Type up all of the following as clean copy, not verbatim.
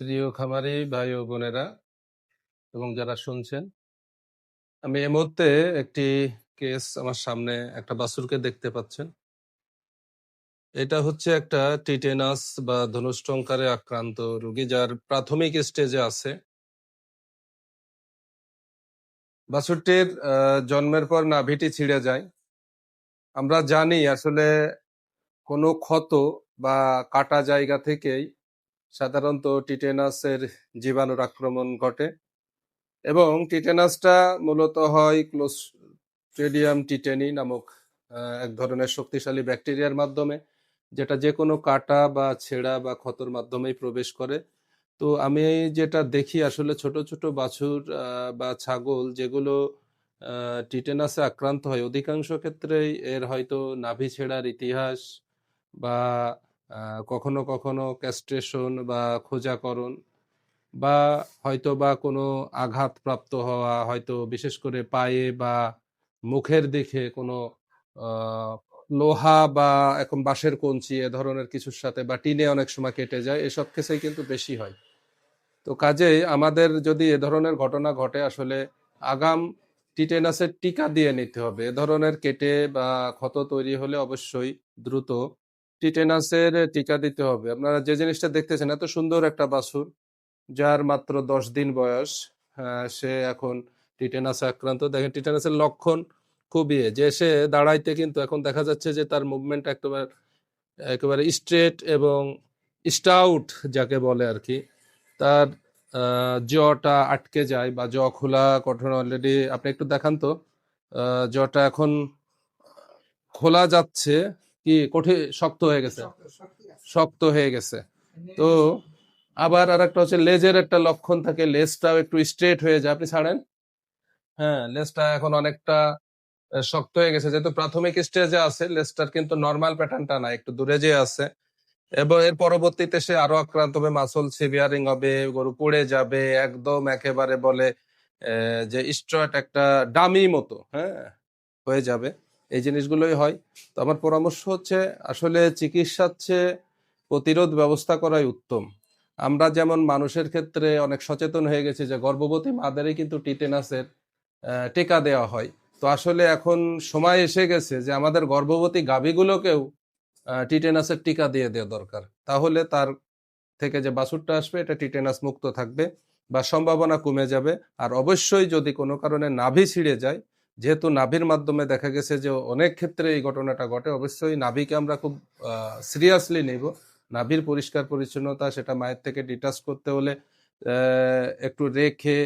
প্রিয় খামারি ভাই ও বোনেরা এবং যারা শুনছেন, আমি এই মুহূর্তে একটি কেস আমার সামনে একটা বাছুরকে দেখতে পাচ্ছেন। এটা হচ্ছে একটা টিটেনাস বা ধনুষ্টঙ্কারে আক্রান্ত রোগী, যার প্রাথমিক স্টেজে আছে। বাছুরটির জন্মের পর নাভিটি ছিঁড়ে যায়। আমরা জানি আসলে কোনো ক্ষত বা কাটা জায়গা থেকেই সাধারণত টিটেনাসের জীবাণুর আক্রমণ ঘটে এবং টিটেনাসটা মূলত হয় ক্লোস্ট্রিডিয়াম টিটেনি নামক এক ধরনের শক্তিশালী ব্যাকটেরিয়ার মাধ্যমে, যেটা যে কোনো কাটা বা ছেঁড়া বা ক্ষতর মাধ্যমেই প্রবেশ করে। তো আমি যেটা দেখি আসলে ছোট ছোট বাছুর বা ছাগল যেগুলো টিটেনাসে আক্রান্ত হয়, অধিকাংশ ক্ষেত্রেই এর হয়তো নাভি ছেঁড়ার ইতিহাস বা কখনো কখনো ক্যাস্ট্রেশন বা খোঁজাকরণ বা হয়তো বা কোনো আঘাতপ্রাপ্ত হওয়া, হয়তো বিশেষ করে পায়ে বা মুখের দিকে কোনো আহ, লোহা বা এখন বাঁশের কঞ্চি এ ধরনের কিছুর সাথে বা টিনে অনেক সময় কেটে যায়, এসব কেসেই কিন্তু বেশি হয়। তো কাজেই আমাদের যদি এ ধরনের ঘটনা ঘটে, আসলে আগাম টিটেনাসের টিকা দিয়ে নিতে হবে। এ ধরনের কেটে বা ক্ষত তৈরি হলে অবশ্যই দ্রুত টিটেনাসের টিকা দিতে হবে। আপনারা যে জিনিসটা দেখতেছেন, এত সুন্দর একটা বাছুর যার মাত্র 10 দিন বয়স, সে এখন টিটেনাসে আক্রান্ত। দেখেন টিটেনাসের লক্ষণ খুবই যে সে দাঁড়াইতে কিন্তু এখন দেখা যাচ্ছে যে তার মুভমেন্ট একেবারে একেবারে স্ট্রেট এবং স্টাউট যাকে বলে আর কি। তার জটা আটকে যায় বা জ খোলা কঠোর অলরেডি। আপনি একটু দেখান তো, জটা এখন খোলা যাচ্ছে কি কঠিন, শক্ত হয়ে গেছে, শক্ত হয়ে গেছে। তো আবার আর একটা হচ্ছে লেজের একটা লক্ষণ থাকে, লেজটাও একটু স্ট্রেট হয়ে যায়। আপনি ছাড়েন, হ্যাঁ, লেজটা এখন অনেকটা শক্ত হয়ে গেছে, যেহেতু প্রাথমিক স্টেজে আছে। লেজটার কিন্তু নর্মাল প্যাটার্নটা না, একটু দূরে যে আছে। এবং এর পরবর্তীতে সে আরো আক্রান্ত হবে, মাসল সিভিয়ারিং হবে, গরু পড়ে যাবে একদম, একেবারে বলে যে স্ট্রট একটা ডামি মতো, হ্যাঁ, হয়ে যাবে। এই জিনিসগুলোই হয়। তো আমার পরামর্শ হচ্ছে আসলে চিকিৎসার চেয়ে প্রতিরোধ ব্যবস্থা করাই উত্তম। আমরা যেমন মানুষের ক্ষেত্রে অনেক সচেতন হয়ে গেছি যে গর্ভবতী মাদেরই কিন্তু টিটেনাসের টিকা দেওয়া হয়। তো আসলে এখন সময় এসে গেছে যে আমাদের গর্ভবতী গাভীগুলোকেও টিটেনাসের টিকা দিয়ে দেওয়া দরকার। তাহলে তার থেকে যে বাছুরটা আসবে এটা টিটেনাস মুক্ত থাকবে বা সম্ভাবনা কমে যাবে। আর অবশ্যই যদি কোনো কারণে নাভি ছিঁড়ে যায়, যেহেতু নাভির মাধ্যমে দেখা গেছে যে অনেক ক্ষেত্রে এই ঘটনাটা ঘটে, অবশ্যই নাভিকে আমরা খুব সিরিয়াসলি নেব। নাভির পরিষ্কার পরিচ্ছন্নতা, সেটা মায়ের থেকে ডিটাচ করতে হলে একটু রেখে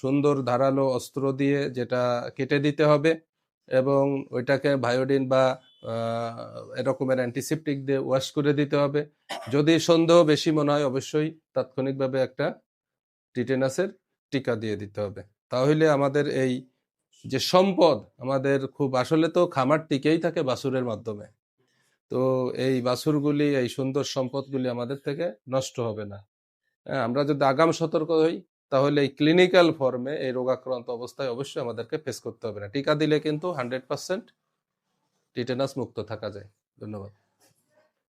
সুন্দর ধারালো অস্ত্র দিয়ে যেটা কেটে দিতে হবে এবং ওইটাকে ভায়োডিন বা এরকমের অ্যান্টিসেপটিক দিয়ে ওয়াশ করে দিতে হবে। যদি সন্দেহ বেশি মনে হয়, অবশ্যই তাৎক্ষণিকভাবে একটা টিটেনাসের টিকা দিয়ে দিতে হবে। তাহলে আমাদের এই যে সম্পদ, আমাদের খুব আসলে তো খামার টিকেই থাকে বাছুরের মাধ্যমে। তো এই বাছুরগুলি, এই সুন্দর সম্পদগুলি আমাদের থেকে নষ্ট হবে না। হ্যাঁ, আমরা যদি আগাম সতর্ক হই, তাহলে এই ক্লিনিক্যাল ফর্মে এই রোগাক্রান্ত অবস্থায় অবশ্যই আমাদেরকে ফেস করতে হবে না। টিকা দিলে কিন্তু 100% টিটেনাস মুক্ত থাকা যায়। ধন্যবাদ।